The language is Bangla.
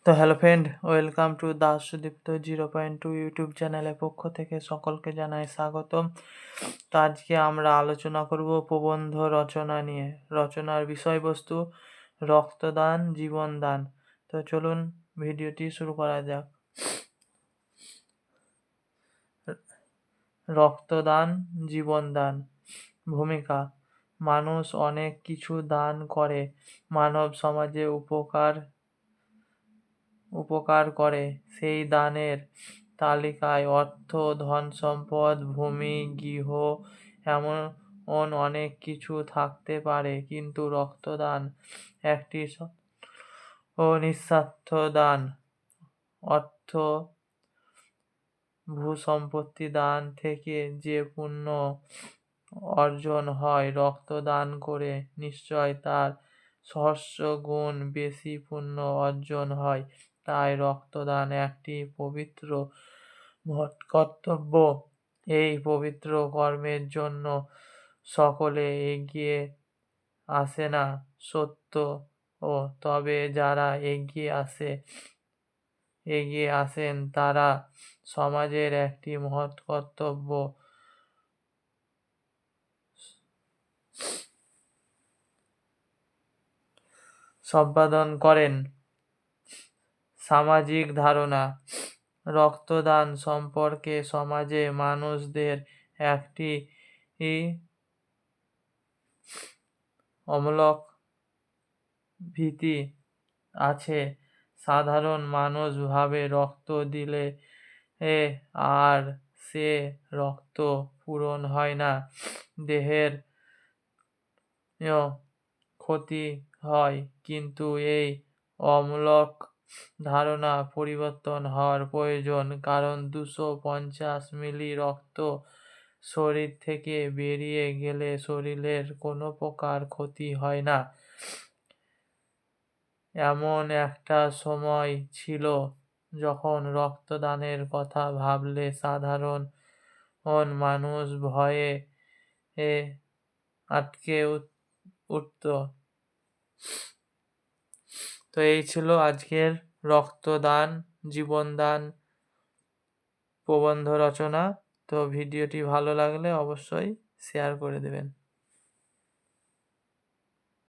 তো hello friend, welcome to Das Sudipta 0.2 YouTube চ্যানেলের পক্ষ থেকে সকলকে জানাই স্বাগতম। তো আজকে আমরা আলোচনা করব প্রবন্ধ রচনা নিয়ে। রচনার বিষয়বস্তু রক্তদান, জীবনদান। তো চলুন ভিডিওটি শুরু করা যাক। রক্তদান, জীবনদান। ভূমিকা: মানুষ অনেক কিছু দান করে মানব সমাজে উপকার করে। সেই দানের তালিকায় অর্থ, ধন-সম্পদ, ভূমি, গৃহ এমন অনেক কিছু থাকতে পারে, কিন্তু রক্তদান একটি নিঃস্বার্থ দান। অর্থ, ভূ-সম্পত্তি দান থেকে যে পুণ্য অর্জন হয়, রক্তদান করে নিশ্চয় তার সহস্র গুণ বেশি পুণ্য অর্জন হয়। তাই রক্তদান একটি পবিত্র কর্তব্য। এই পবিত্র কর্মের জন্য সকলে এগিয়ে আসে না সত্য, তবে যারা এগিয়ে আসেন তারা সমাজের একটি মহৎ কর্তব্য সম্পাদন করেন। সামাজিক ধারণা: রক্তদান সম্পর্কে সমাজে মানুষদের একটি অমূলক ভীতি আছে। সাধারণ মানুষ ভাবে রক্ত দিলে আর সে রক্ত পূরণ হয় না, দেহের ক্ষতি হয়। কিন্তু এই অমূলক ধারণা পরিবর্তন হওয়ার প্রয়োজন, কারণ 250 মিলি রক্ত শরীর থেকে বেরিয়ে গেলে শরীরের কোনো প্রকার ক্ষতি হয় না। এমন একটা সময় ছিল যখন রক্তদানের কথা ভাবলে সাধারণ মানুষ ভয়ে আটকে উঠত। তো এই ছিল আজকের রক্তদান, জীবনদান প্রবন্ধ রচনা। তো ভিডিওটি ভালো লাগলে অবশ্যই শেয়ার করে দেবেন।